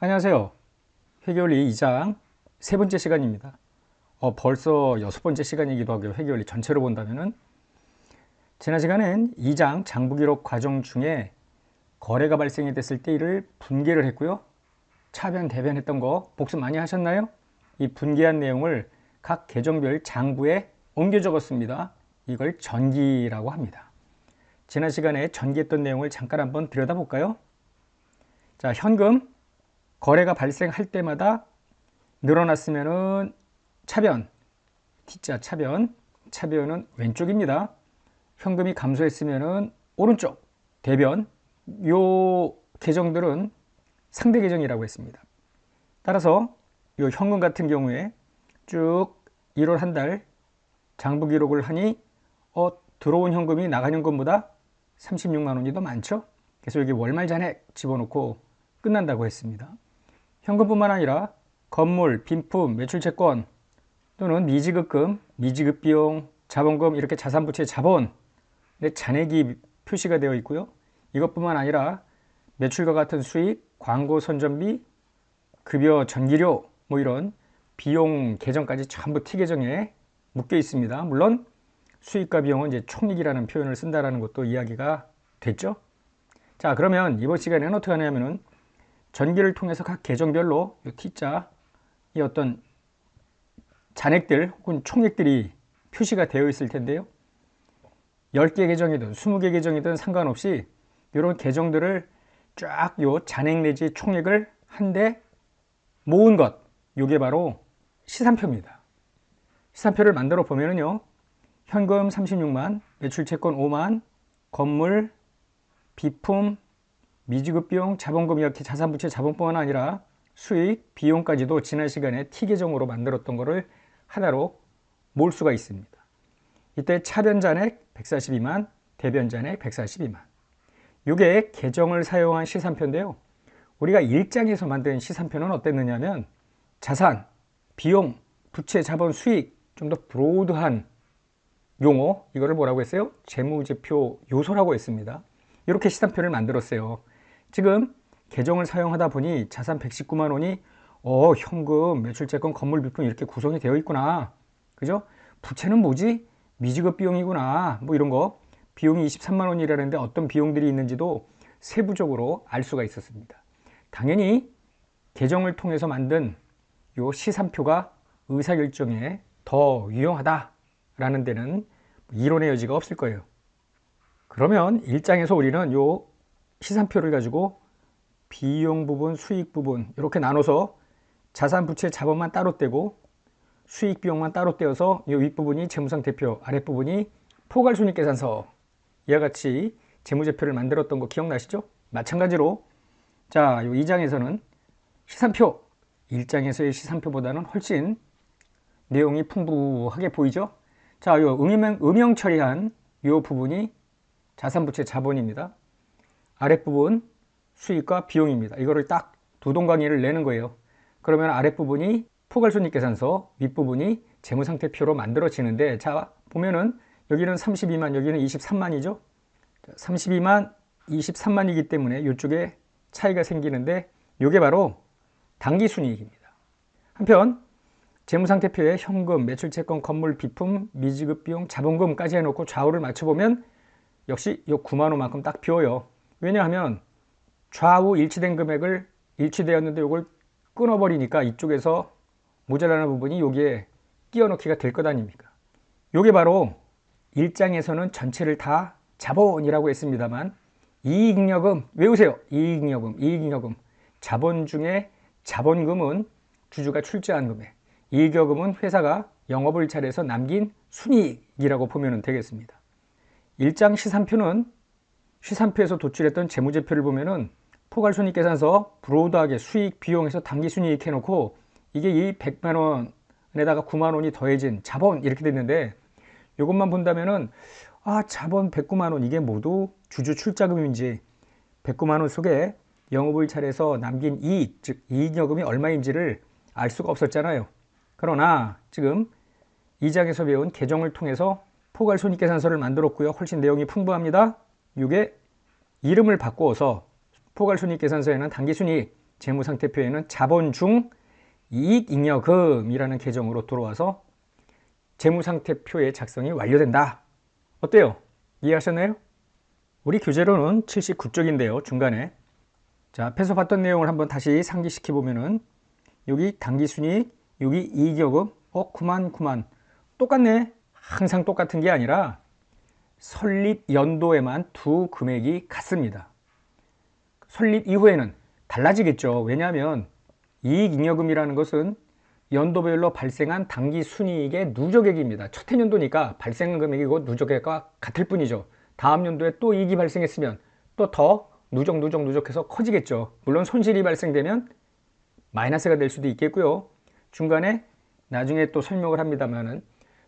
안녕하세요. 회계원리 2장 세 번째 시간입니다. 벌써 여섯 번째 시간이기도 하고요. 회계원리 전체로 본다면은 지난 시간엔 2장 장부기록 과정 중에 거래가 발생이 됐을 때 이를 분계를 했고요. 차변, 대변했던 거 복습 많이 하셨나요? 이 분계한 내용을 각 계정별 장부에 옮겨 적었습니다. 이걸 전기라고 합니다. 지난 시간에 전기했던 내용을 잠깐 한번 들여다볼까요? 자, 현금 거래가 발생할 때마다 늘어났으면은 차변, T자 차변은 왼쪽입니다. 현금이 감소했으면은 오른쪽, 대변. 요 계정들은 상대 계정이라고 했습니다. 따라서 요 현금 같은 경우에 쭉 1월 한 달 장부 기록을 하니 들어온 현금이 나간 현금보다 36만 원이 더 많죠? 그래서 여기 월말 잔액 집어넣고 끝난다고 했습니다. 현금뿐만 아니라 건물, 빈품, 매출채권 또는 미지급금, 미지급비용, 자본금 이렇게 자산부채 자본 잔액이 표시가 되어 있고요. 이것뿐만 아니라 매출과 같은 수익, 광고 선전비, 급여 전기료 뭐 이런 비용 계정까지 전부 T 계정에 묶여 있습니다. 물론 수익과 비용은 이제 총익이라는 표현을 쓴다라는 것도 이야기가 됐죠. 자, 그러면 이번 시간에는 어떻게 하냐면은 전기를 통해서 각 계정별로 이 T자 이 어떤 잔액들 혹은 총액들이 표시가 되어 있을 텐데요. 10개 계정이든 20개 계정이든 상관없이 이런 계정들을 쫙 요 잔액 내지 총액을 한데 모은 것, 요게 바로 시산표입니다. 시산표를 만들어 보면은요. 현금 36만, 매출채권 5만, 건물, 비품, 미지급 비용, 자본금 이렇게 자산부채 자본뿐만 아니라 수익, 비용까지도 지난 시간에 T 계정으로 만들었던 거를 하나로 모을 수가 있습니다. 이때 차변 잔액 142만, 대변 잔액 142만. 이게 계정을 사용한 시산표인데요. 우리가 1장에서 만든 시산표는 어땠느냐면 자산, 비용, 부채, 자본, 수익 좀 더 브로드한 용어, 이거를 뭐라고 했어요? 재무제표 요소라고 했습니다. 이렇게 시산표를 만들었어요. 지금 계정을 사용하다 보니 자산 119만 원이 현금, 매출채권, 건물, 비품 이렇게 구성이 되어 있구나. 그죠? 부채는 뭐지? 미지급 비용이구나. 뭐 이런 거. 비용이 23만 원이라는데 어떤 비용들이 있는지도 세부적으로 알 수가 있었습니다. 당연히 계정을 통해서 만든 요 시산표가 의사결정에 더 유용하다라는 데는 이론의 여지가 없을 거예요. 그러면 1장에서 우리는 요 시산표를 가지고 비용 부분, 수익 부분 이렇게 나눠서 자산, 부채, 자본만 따로 떼고 수익, 비용만 따로 떼어서 이 윗부분이 재무상태표, 아랫부분이 포괄손익계산서 이와 같이 재무제표를 만들었던 거 기억나시죠? 마찬가지로 자, 이 2장에서는 시산표 1장에서의 시산표보다는 훨씬 내용이 풍부하게 보이죠? 자, 이 음영 처리한 이 부분이 자산, 부채, 자본입니다. 아랫부분 수익과 비용입니다. 이거를 딱 두 동강이를 내는 거예요. 그러면 아랫부분이 포괄손익계산서, 윗부분이 재무상태표로 만들어지는데 자, 보면은 여기는 32만, 여기는 23만이죠. 32만, 23만이기 때문에 이쪽에 차이가 생기는데 이게 바로 당기순이익입니다. 한편 재무상태표에 현금, 매출채권, 건물, 비품, 미지급 비용, 자본금까지 해놓고 좌우를 맞춰보면 역시 이 9만 원만큼 딱 비워요. 왜냐하면 좌우 일치된 금액을 일치되었는데 이걸 끊어버리니까 이쪽에서 모자라는 부분이 여기에 끼워 넣기가 될 것 아닙니까? 이게 바로 1장에서는 전체를 다 자본이라고 했습니다만 이익잉여금 외우세요. 이익잉여금 자본 중에 자본금은 주주가 출자한 금액, 이익여금은 회사가 영업을 잘해서 남긴 순이익이라고 보면 되겠습니다. 1장 시산표는 시산표에서 도출했던 재무제표를 보면은 포괄손익계산서 브로드하게 수익, 비용에서 당기순이익 해놓고 이게 이 100만 원에다가 9만 원이 더해진 자본 이렇게 됐는데 이것만 본다면은 자본 109만 원 이게 모두 주주 출자금인지 109만 원 속에 영업을 잘해서 남긴 이익, 즉 이익여금이 얼마인지를 알 수가 없었잖아요. 그러나 지금 2장에서 배운 계정을 통해서 포괄손익계산서를 만들었고요. 훨씬 내용이 풍부합니다. 이게 이름을 바꾸어서 포괄손익계산서에는 당기순이익, 재무상태표에는 자본 중 이익잉여금이라는 계정으로 들어와서 재무상태표의 작성이 완료된다. 어때요? 이해하셨나요? 우리 교재로는 79쪽인데요. 중간에 자, 앞에서 봤던 내용을 한번 다시 상기시켜 보면은 여기 당기순이익, 여기 이익여금, 그만 똑같네. 항상 똑같은 게 아니라 설립 연도에만 두 금액이 같습니다. 설립 이후에는 달라지겠죠. 왜냐하면 이익잉여금이라는 것은 연도별로 발생한 당기순이익의 누적액입니다. 첫 해년도니까 발생한 금액이고 누적액과 같을 뿐이죠. 다음 연도에 또 이익이 발생했으면 또 더 누적해서 커지겠죠. 물론 손실이 발생되면 마이너스가 될 수도 있겠고요. 중간에 나중에 또 설명을 합니다만은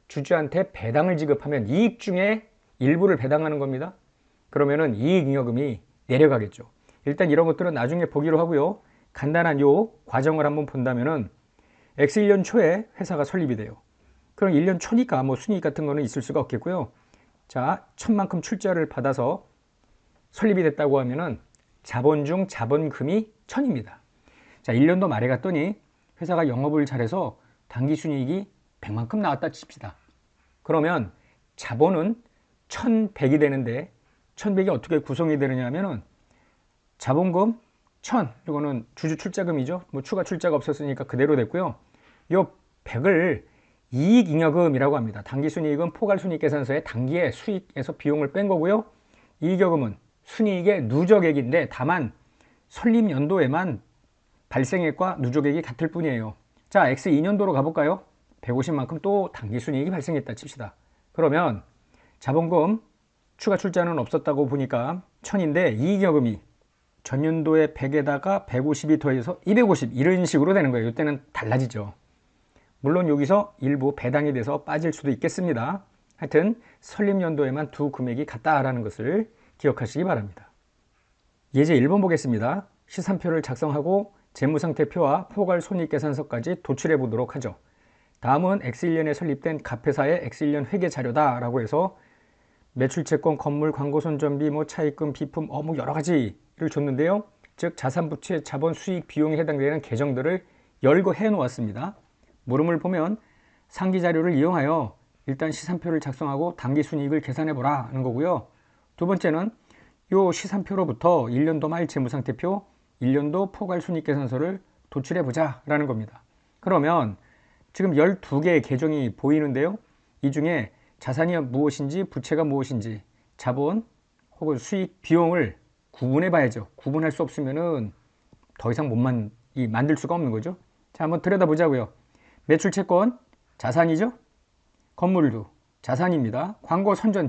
주주한테 배당을 지급하면 이익 중에 일부를 배당하는 겁니다. 그러면은 이익잉여금이 내려가겠죠. 일단 이런 것들은 나중에 보기로 하고요. 간단한 요 과정을 한번 본다면은 X 1년 초에 회사가 설립이 돼요. 그럼 1년 초니까 뭐 순이익 같은 거는 있을 수가 없겠고요. 자, 천만큼 출자를 받아서 설립이 됐다고 하면은 자본 중 자본금이 1000입니다. 자, 1년도 말에 갔더니 회사가 영업을 잘해서 당기순이익이 100만큼 나왔다 칩시다. 그러면 자본은 1100이 되는데 1100이 어떻게 구성이 되느냐 하면은 자본금 1000, 이거는 주주 출자금이죠. 뭐 추가 출자가 없었으니까 그대로 됐고요. 요 100을 이익잉여금이라고 합니다. 당기순이익은 포괄순이익계산서에 당기의 수익에서 비용을 뺀 거고요. 이익여금은 순이익의 누적액인데 다만 설립연도에만 발생액과 누적액이 같을 뿐이에요. 자, X 2년도로 가볼까요? 150만큼 또 당기순이익이 발생했다 칩시다. 그러면 자본금 추가 출자는 없었다고 보니까 1000인데 이익여금이 전년도에 100에다가 150이 더해서 250 이런 식으로 되는 거예요. 이때는 달라지죠. 물론 여기서 일부 배당이 돼서 빠질 수도 있겠습니다. 하여튼 설립연도에만 두 금액이 같다라는 것을 기억하시기 바랍니다. 예제 1번 보겠습니다. 시산표를 작성하고 재무상태표와 포괄손익계산서까지 도출해 보도록 하죠. 다음은 X1년에 설립된 갑회사의 X1년 회계자료다 라고 해서 매출채권, 건물, 광고 선전비, 차입금, 비품, 뭐 여러 가지를 줬는데요. 즉 자산부채, 자본, 수익, 비용에 해당되는 계정들을 열거 해 놓았습니다. 물음을 보면 상기자료를 이용하여 일단 시산표를 작성하고 당기순이익을 계산해 보라 하는 거고요. 두 번째는 이 시산표로부터 1년도 말 재무상태표, 1년도 포괄순이익계산서를 도출해 보자 라는 겁니다. 그러면 지금 12개의 계정이 보이는데요. 이 중에 자산이 무엇인지 부채가 무엇인지 자본 혹은 수익 비용을 구분해 봐야죠. 구분할 수 없으면은 더 이상 만들 수가 없는 거죠. 자, 한번 들여다 보자고요. 매출채권 자산이죠. 건물도 자산입니다. 광고 선전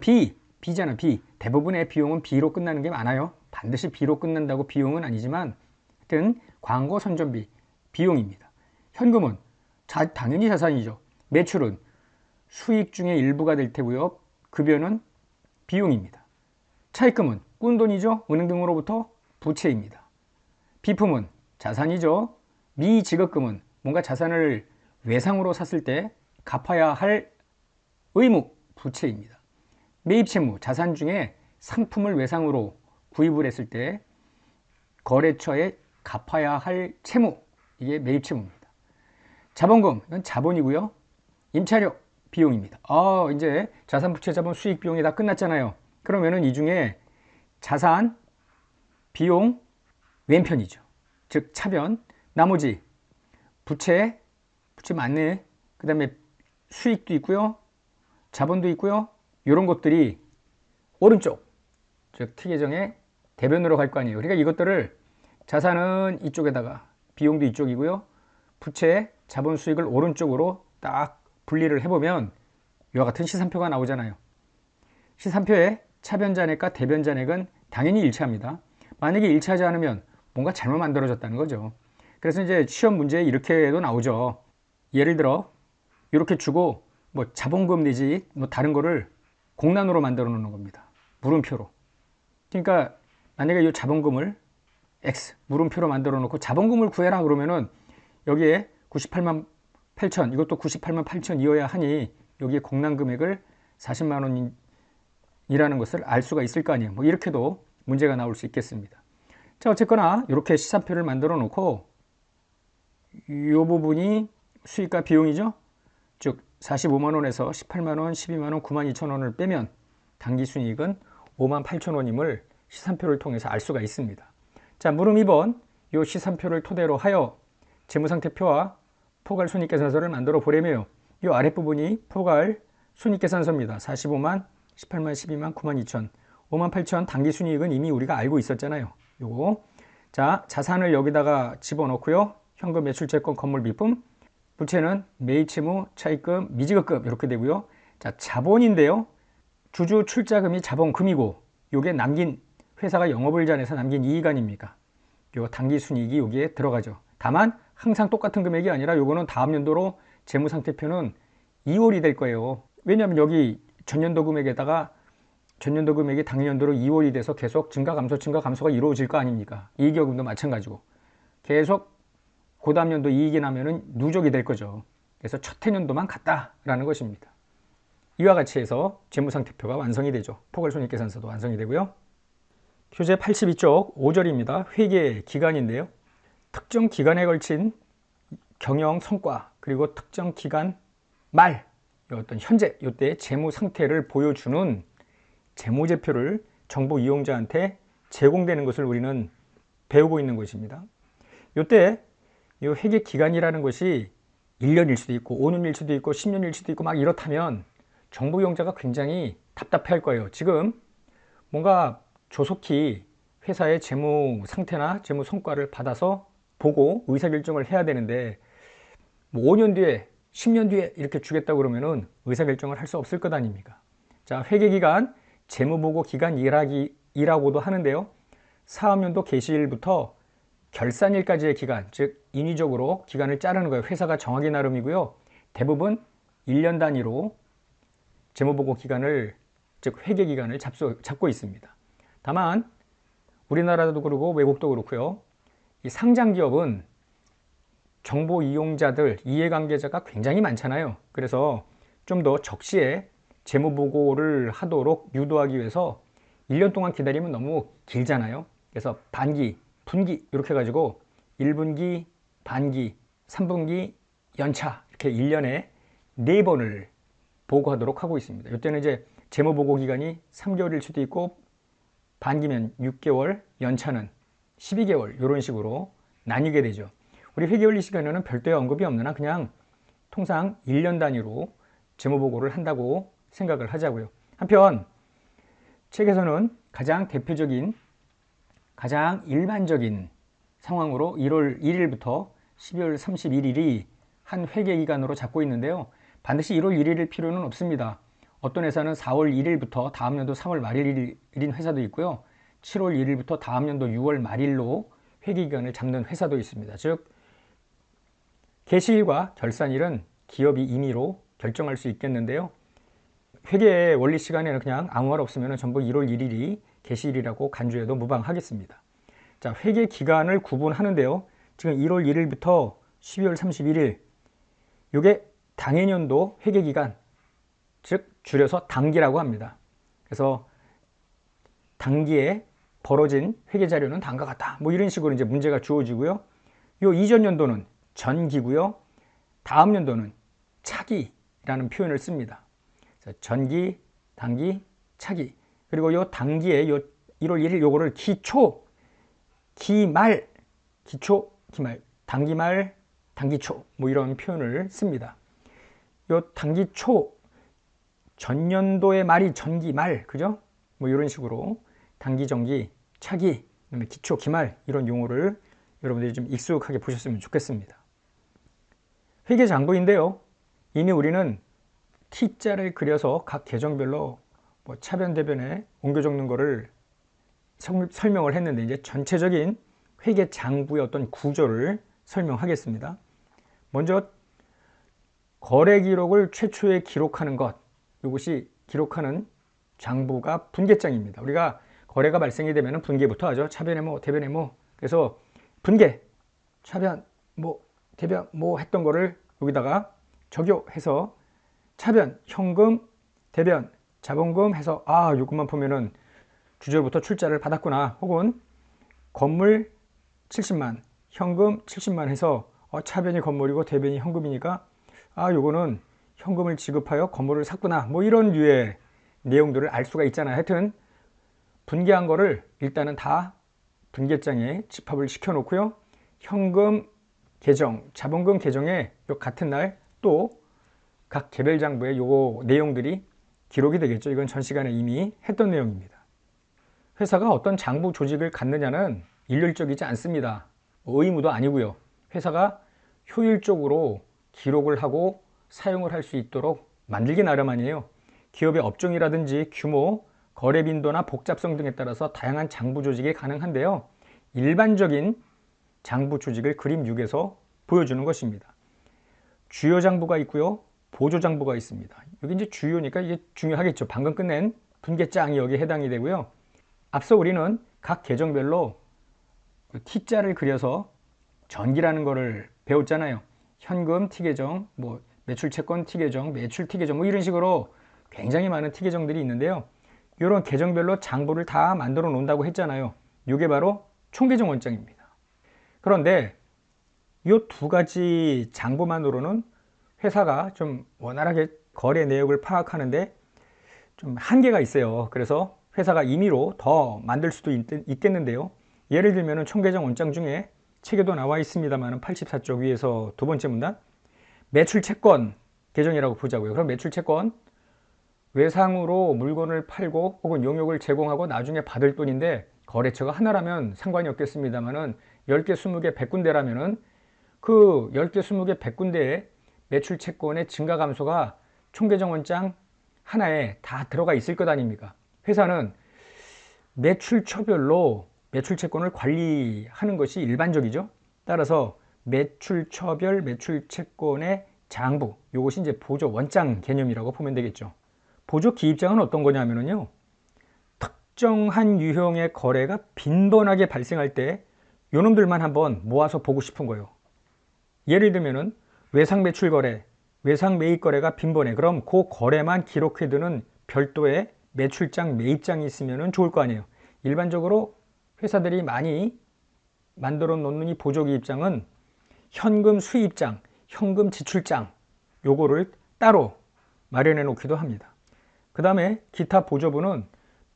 B잖아. B. 대부분의 비용은 B로 끝나는 게 많아요. 반드시 B로 끝난다고 비용은 아니지만 하여튼 광고 선전비 비용입니다. 현금은 당연히 자산이죠. 매출은 수익 중에 일부가 될 테고요. 급여는 비용입니다. 차입금은 꾼돈이죠. 은행 등으로부터 부채입니다. 비품은 자산이죠. 미지급금은 뭔가 자산을 외상으로 샀을 때 갚아야 할 의무, 부채입니다. 매입채무, 자산 중에 상품을 외상으로 구입을 했을 때 거래처에 갚아야 할 채무, 이게 매입채무입니다. 자본금, 이건 자본이고요. 임차료, 비용입니다. 이제 자산, 부채, 자본, 수익, 비용이 다 끝났잖아요. 그러면은 이 중에 자산, 비용, 왼편이죠. 즉 차변, 나머지 부채 맞네. 그 다음에 수익도 있고요. 자본도 있고요. 이런 것들이 오른쪽, 즉 T계정의 대변으로 갈 거 아니에요. 그러니까 이것들을 자산은 이쪽에다가 비용도 이쪽이고요. 부채, 자본, 수익을 오른쪽으로 딱 분리를 해보면 이와 같은 시산표가 나오잖아요. 시산표의 차변잔액과 대변잔액은 당연히 일치합니다. 만약에 일치하지 않으면 뭔가 잘못 만들어졌다는 거죠. 그래서 이제 시험 문제에 이렇게도 나오죠. 예를 들어 이렇게 주고 자본금 내지 다른 거를 공란으로 만들어 놓는 겁니다. 물음표로. 그러니까 만약에 이 자본금을 X 물음표로 만들어 놓고 자본금을 구해라 그러면은 여기에 98만 8천, 이것도 98만 8천이어야 하니 여기에 공란 금액을 40만 원이라는 것을 알 수가 있을 거 아니에요. 이렇게도 문제가 나올 수 있겠습니다. 자, 어쨌거나 이렇게 시산표를 만들어 놓고 이 부분이 수익과 비용이죠. 즉 45만 원에서 18만 원, 12만 원, 9만 2천 원을 빼면 당기순이익은 5만 8천 원임을 시산표를 통해서 알 수가 있습니다. 자, 물음 2번, 이 시산표를 토대로 하여 재무상태표와 포괄손익계산서를 만들어 보려며요. 이 아랫부분이 포괄손익계산서입니다. 45만, 18만, 12만, 9만 2천, 5만 8천 당기순이익은 이미 우리가 알고 있었잖아요. 요거. 자, 자산을 여기다가 집어넣고요. 현금, 매출채권, 건물, 미품. 부채는 매입채무, 차입금, 미지급금 이렇게 되고요. 자, 자본인데요. 주주 출자금이 자본금이고 요게 남긴 회사가 영업을 잘해서 남긴 이익 아닙니까? 요 당기순이익이 여기에 들어가죠. 다만 항상 똑같은 금액이 아니라 요거는 다음 연도로 재무상태표는 2월이 될 거예요. 왜냐하면 여기 전년도 금액에다가 전년도 금액이 당년도로 2월이 돼서 계속 증가 감소가 이루어질 거 아닙니까? 이익여금도 마찬가지고 계속 그 다음 연도 이익이 나면은 누적이 될 거죠. 그래서 첫 해년도만 같다라는 것입니다. 이와 같이 해서 재무상태표가 완성이 되죠. 포괄손익계산서도 완성이 되고요. 교재 82쪽 5절입니다. 회계 기간인데요. 특정 기간에 걸친 경영 성과 그리고 특정 기간 말 어떤 현재 이때 재무 상태를 보여주는 재무제표를 정부 이용자한테 제공되는 것을 우리는 배우고 있는 것입니다. 이때 이 회계 기간이라는 것이 1년일 수도 있고 5년일 수도 있고 10년일 수도 있고 막 이렇다면 정부 이용자가 굉장히 답답해할 거예요. 지금 뭔가 조속히 회사의 재무 상태나 재무 성과를 받아서 보고 의사결정을 해야 되는데 뭐 5년 뒤에 10년 뒤에 이렇게 주겠다고 그러면은 의사결정을 할 수 없을 것 아닙니까? 자, 회계기간 재무보고 기간 일하기라고도 하는데요. 사업연도 개시일부터 결산일까지의 기간, 즉 인위적으로 기간을 자르는 거예요. 회사가 정하기 나름이고요. 대부분 1년 단위로 재무보고 기간을, 즉 회계기간을 잡고 있습니다. 다만 우리나라도 그렇고 외국도 그렇고요. 이 상장기업은 정보 이용자들, 이해관계자가 굉장히 많잖아요. 그래서 좀 더 적시에 재무보고를 하도록 유도하기 위해서 1년 동안 기다리면 너무 길잖아요. 그래서 반기, 분기 이렇게 해가지고 1분기, 반기, 3분기, 연차 이렇게 1년에 4번을 보고하도록 하고 있습니다. 이때는 이제 재무보고 기간이 3개월일 수도 있고 반기면 6개월, 연차는 12개월 이런 식으로 나뉘게 되죠. 우리 회계원리 시간에는 별도의 언급이 없는 한 그냥 통상 1년 단위로 재무보고를 한다고 생각을 하자고요. 한편 책에서는 가장 대표적인 가장 일반적인 상황으로 1월 1일부터 12월 31일이 한 회계기간으로 잡고 있는데요. 반드시 1월 1일일 필요는 없습니다. 어떤 회사는 4월 1일부터 다음 연도 3월 말일인 회사도 있고요. 7월 1일부터 다음 연도 6월 말일로 회계기간을 잡는 회사도 있습니다. 즉 개시일과 결산일은 기업이 임의로 결정할 수 있겠는데요. 회계 원리 시간에는 그냥 아무 말 없으면 전부 1월 1일이 개시일이라고 간주해도 무방하겠습니다. 자, 회계 기간을 구분하는데요. 지금 1월 1일부터 12월 31일 이게 당해년도 회계 기간, 즉 줄여서 당기라고 합니다. 그래서 당기에 벌어진 회계 자료는 다음과 같다. 뭐 이런 식으로 이제 문제가 주어지고요. 요 이전 연도는 전기고요. 다음 연도는 차기라는 표현을 습니다. 전기, 당기, 차기. 그리고 요 당기에 요 1월 1일 요거를 기초, 기말, 기초, 기말, 당기말, 당기초 뭐 이런 표현을 씁니다. 요 당기초 전년도의 말이 전기말, 그죠? 뭐 이런 식으로 당기, 전기, 차기, 그다음에 기초, 기말 이런 용어를 여러분들이 좀 익숙하게 보셨으면 좋겠습니다. 회계장부인데요. 이미 우리는 T자를 그려서 각 계정별로 뭐 차변, 대변에 옮겨 적는 거를 설명을 했는데 이제 전체적인 회계장부의 어떤 구조를 설명하겠습니다. 먼저 거래 기록을 최초에 기록하는 것, 이것이 기록하는 장부가 분계장입니다. 우리가 거래가 발생이 되면 분계부터 하죠. 차변 회모, 대변 회모. 그래서 분계, 차변, 뭐 대변, 뭐 했던 거를 여기다가 적용해서 차변, 현금, 대변, 자본금 해서 아, 요것만 보면은 주절부터 출자를 받았구나. 혹은 건물 70만, 현금 70만 해서 차변이 건물이고 대변이 현금이니까 요거는 현금을 지급하여 건물을 샀구나, 뭐 이런 류의 내용들을 알 수가 있잖아요. 하여튼 분개한 거를 일단은 다 분개장에 집합을 시켜 놓고요. 현금 계정, 자본금 계정에 요 같은 날 또 각 개별 장부에 요거 내용들이 기록이 되겠죠. 이건 전 시간에 이미 했던 내용입니다. 회사가 어떤 장부 조직을 갖느냐는 일률적이지 않습니다. 의무도 아니고요. 회사가 효율적으로 기록을 하고 사용을 할 수 있도록 만들기 나름아니에요. 기업의 업종이라든지 규모, 거래 빈도나 복잡성 등에 따라서 다양한 장부 조직이 가능한데요. 일반적인 장부 조직을 그림 6에서 보여주는 것입니다. 주요 장부가 있고요. 보조 장부가 있습니다. 여기 이제 주요니까 이게 중요하겠죠. 방금 끝낸 분개장이 여기에 해당이 되고요. 앞서 우리는 각 계정별로 T자를 그려서 전기라는 거를 배웠잖아요. 현금 T계정, 뭐 매출채권 T계정, 매출 T계정, 뭐 이런 식으로 굉장히 많은 T계정들이 있는데요. 이런 계정별로 장부를 다 만들어 놓는다고 했잖아요. 이게 바로 총계정 원장입니다. 그런데 이 두 가지 장부만으로는 회사가 좀 원활하게 거래 내역을 파악하는데 좀 한계가 있어요. 그래서 회사가 임의로 더 만들 수도 있겠는데요. 예를 들면 총계정 원장 중에 책에도 나와 있습니다만 84쪽 위에서 두 번째 문단 매출채권 계정이라고 보자고요. 그럼 매출채권 외상으로 물건을 팔고 혹은 용역을 제공하고 나중에 받을 돈인데 거래처가 하나라면 상관이 없겠습니다만은 10개, 20개, 100군데라면은 그 10개, 20개, 100군데의 매출 채권의 증가 감소가 총계정 원장 하나에 다 들어가 있을 것 아닙니까? 회사는 매출처별로 매출 채권을 관리하는 것이 일반적이죠. 따라서 매출처별 매출 채권의 장부, 이것이 이제 보조 원장 개념이라고 보면 되겠죠. 보조 기입장은 어떤 거냐면요. 특정한 유형의 거래가 빈번하게 발생할 때 요놈들만 한번 모아서 보고 싶은 거예요. 예를 들면은 외상 매출 거래, 외상 매입 거래가 빈번해. 그럼 그 거래만 기록해두는 별도의 매출장, 매입장이 있으면 좋을 거 아니에요. 일반적으로 회사들이 많이 만들어 놓는 이 보조기입장은 현금 수입장, 현금 지출장 요거를 따로 마련해 놓기도 합니다. 그 다음에 기타 보조부는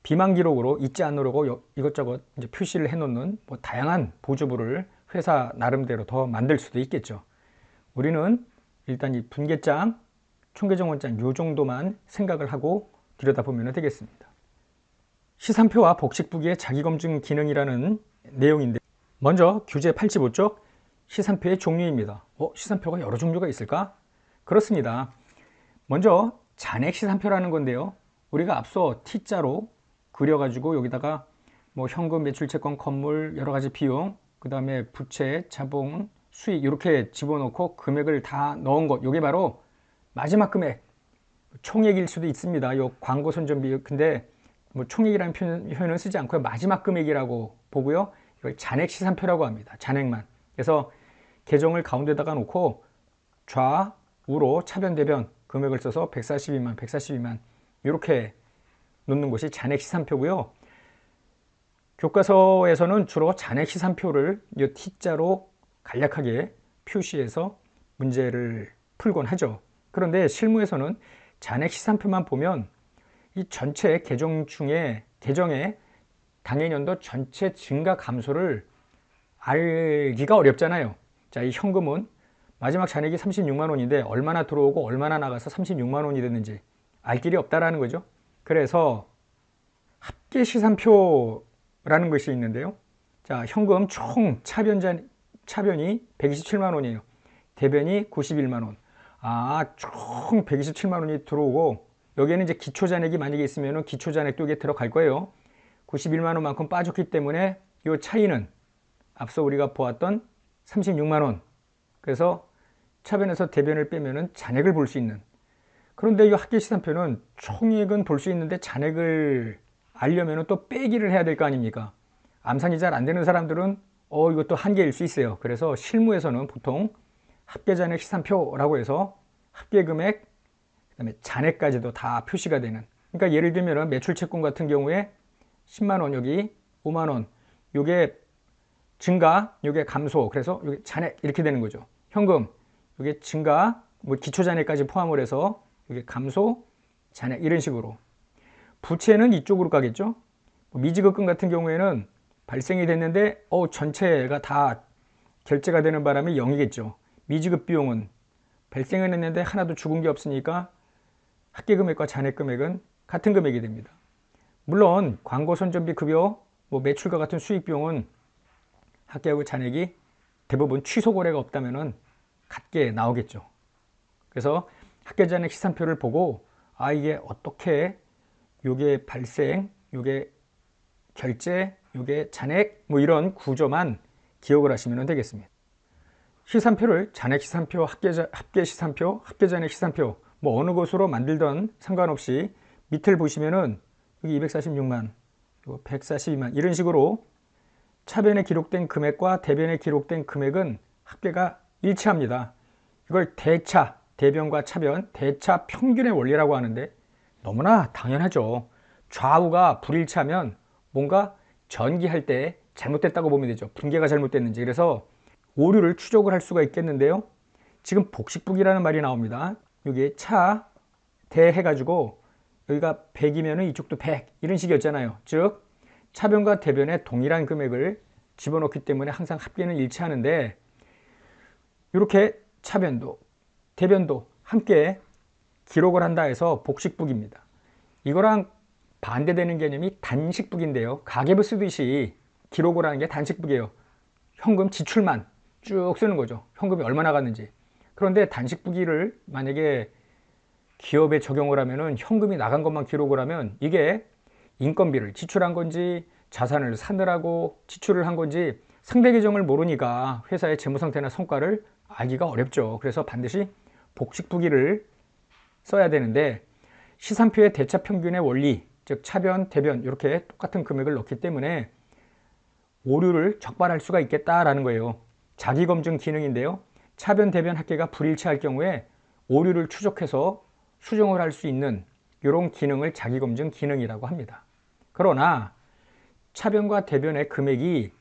비만 기록으로 잊지 않으려고 이것저것 이제 표시를 해 놓는 뭐 다양한 보조부를 회사 나름대로 더 만들 수도 있겠죠. 우리는 일단 이 분개장, 총계정 원장 요 정도만 생각을 하고 들여다보면 되겠습니다. 시산표와 복식부기의 자기검증 기능이라는 내용인데 먼저 규제 85쪽 시산표의 종류입니다. 시산표가 여러 종류가 있을까? 그렇습니다. 먼저 잔액 시산표라는 건데요. 우리가 앞서 T자로 그려가지고 여기다가 뭐 현금, 매출채권, 건물, 여러 가지 비용, 그 다음에 부채, 자본, 수익 이렇게 집어넣고 금액을 다 넣은 것, 이게 바로 마지막 금액, 총액일 수도 있습니다. 요 광고 선전비, 근데 뭐 총액이라는 표현은 쓰지 않고요. 마지막 금액이라고 보고요. 이걸 잔액 시산표라고 합니다. 잔액만. 그래서 계정을 가운데다가 놓고 좌우로 차변 대변 금액을 써서 142만, 142만 이렇게 놓는 것이 잔액 시산표고요. 교과서에서는 주로 잔액 시산표를 이 T자로 간략하게 표시해서 문제를 풀곤 하죠. 그런데 실무에서는 잔액 시산표만 보면 이 전체 계정의 당해년도 전체 증가 감소를 알기가 어렵잖아요. 자, 이 현금은 마지막 잔액이 36만 원인데 얼마나 들어오고 얼마나 나가서 36만 원이 됐는지 알 길이 없다라는 거죠. 그래서 합계 시산표라는 것이 있는데요. 자, 현금 총 차변이 127만 원이에요. 대변이 91만 원. 총 127만 원이 들어오고 여기에는 이제 기초잔액이 만약에 있으면 기초잔액도 이게 들어갈 거예요. 91만 원만큼 빠졌기 때문에 이 차이는 앞서 우리가 보았던 36만 원. 그래서 차변에서 대변을 빼면은 잔액을 볼 수 있는. 그런데 이 합계 시산표는 총액은 볼 수 있는데 잔액을 알려면 또 빼기를 해야 될 거 아닙니까? 암산이 잘 안 되는 사람들은 이것도 한계일 수 있어요. 그래서 실무에서는 보통 합계 잔액 시산표라고 해서 합계 금액, 그다음에 잔액까지도 다 표시가 되는. 그러니까 예를 들면 매출 채권 같은 경우에 10만 원 여기 5만 원. 요게 증가, 요게 감소. 그래서 요게 잔액 이렇게 되는 거죠. 현금, 요게 증가, 뭐 기초 잔액까지 포함을 해서 요게 감소, 잔액 이런 식으로. 부채는 이쪽으로 가겠죠. 미지급금 같은 경우에는 발생이 됐는데 전체가 다 결제가 되는 바람에 0이겠죠. 미지급 비용은 발생을 했는데 하나도 죽은 게 없으니까 합계금액과 잔액금액은 같은 금액이 됩니다. 물론 광고 선전비 급여, 뭐 매출과 같은 수익 비용은 합계하고 잔액이 대부분 취소 거래가 없다면은 같게 나오겠죠. 그래서 합계 잔액 시산표를 보고 이게 어떻게 요게 발생, 요게 결제, 요게 잔액 뭐 이런 구조만 기억을 하시면 되겠습니다. 시산표를 잔액 시산표, 합계 시산표, 합계 잔액 시산표 뭐 어느 것으로 만들던 상관없이 밑을 보시면은 여기 246만, 142만 이런 식으로 차변에 기록된 금액과 대변에 기록된 금액은 합계가 일치합니다. 이걸 대차, 대변과 차변, 대차 평균의 원리라고 하는데 너무나 당연하죠. 좌우가 불일치하면 뭔가 전기할 때 잘못됐다고 보면 되죠. 분계가 잘못됐는지. 그래서 오류를 추적을 할 수가 있겠는데요. 지금 복식북이라는 말이 나옵니다. 여기에 차, 대 해가지고 여기가 100이면 이쪽도 100 이런 식이었잖아요. 즉 차변과 대변에 동일한 금액을 집어넣기 때문에 항상 합계는 일치하는데 이렇게 차변도 대변도 함께 기록을 한다 해서 복식북입니다. 이거랑 반대되는 개념이 단식북인데요. 가계부 쓰듯이 기록을 하는 게 단식북이에요. 현금 지출만 쭉 쓰는 거죠. 현금이 얼마 나갔는지. 그런데 단식북이를 만약에 기업에 적용을 하면은 현금이 나간 것만 기록을 하면 이게 인건비를 지출한 건지 자산을 사느라고 지출을 한 건지 상대 계정을 모르니까 회사의 재무 상태나 성과를 알기가 어렵죠. 그래서 반드시 복식북이를 써야 되는데 시산표의 대차 평균의 원리, 즉 차변, 대변 이렇게 똑같은 금액을 넣기 때문에 오류를 적발할 수가 있겠다라는 거예요. 자기검증 기능인데요. 차변, 대변 합계가 불일치할 경우에 오류를 추적해서 수정을 할 수 있는 이런 기능을 자기검증 기능이라고 합니다. 그러나 차변과 대변의 금액이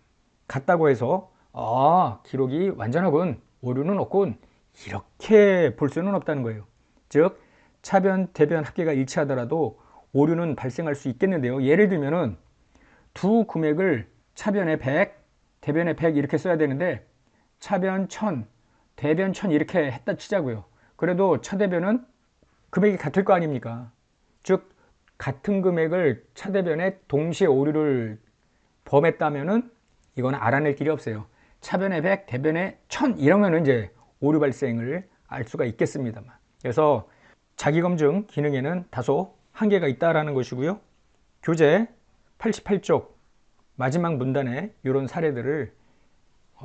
같다고 해서 기록이 완전하군, 오류는 없군 이렇게 볼 수는 없다는 거예요. 즉 차변, 대변 합계가 일치하더라도 오류는 발생할 수 있겠는데요. 예를 들면은 두 금액을 차변에 100, 대변에 100 이렇게 써야 되는데 차변 1000, 대변 1000 이렇게 했다 치자고요. 그래도 차대변은 금액이 같을 거 아닙니까? 즉 같은 금액을 차대변에 동시에 오류를 범했다면은 이건 알아낼 길이 없어요. 차변에 100, 대변에 1000 이러면은 이제 오류 발생을 알 수가 있겠습니다만. 그래서 자기검증 기능에는 다소 한계가 있다라는 것이고요. 교재 88쪽 마지막 문단에 이런 사례들을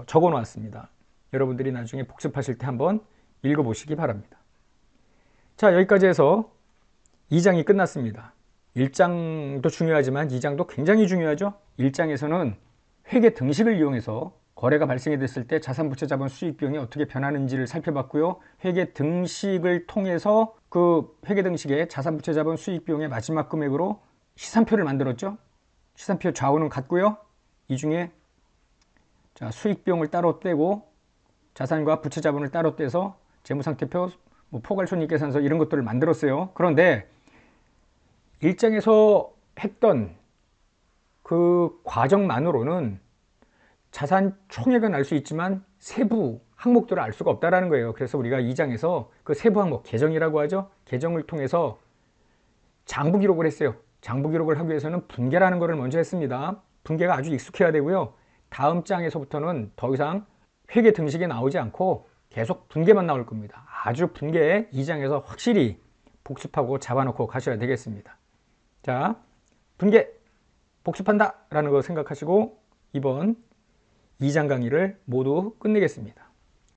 적어 놓았습니다. 여러분들이 나중에 복습하실 때 한번 읽어보시기 바랍니다. 자, 여기까지 해서 2장이 끝났습니다. 1장도 중요하지만 2장도 굉장히 중요하죠. 1장에서는 회계 등식을 이용해서 거래가 발생이 됐을 때 자산부채 자본 수익 비용이 어떻게 변하는지를 살펴봤고요. 회계 등식을 통해서 그 회계 등식의 자산부채 자본 수익 비용의 마지막 금액으로 시산표를 만들었죠. 시산표 좌우는 같고요. 이 중에 수익 비용을 따로 떼고 자산과 부채 자본을 따로 떼서 재무상태표, 포괄손익계산서 이런 것들을 만들었어요. 그런데 1장에서 했던 그 과정만으로는 자산 총액은 알 수 있지만 세부 항목들을 알 수가 없다라는 거예요. 그래서 우리가 2장에서 그 세부 항목, 계정이라고 하죠. 계정을 통해서 장부 기록을 했어요. 장부 기록을 하기 위해서는 분계라는 것을 먼저 했습니다. 분계가 아주 익숙해야 되고요. 다음 장에서부터는 더 이상 회계 등식이 나오지 않고 계속 분계만 나올 겁니다. 아주 분계 2장에서 확실히 복습하고 잡아놓고 가셔야 되겠습니다. 자, 분계 복습한다 라는 거 생각하시고 이번 2장 강의를 모두 끝내겠습니다.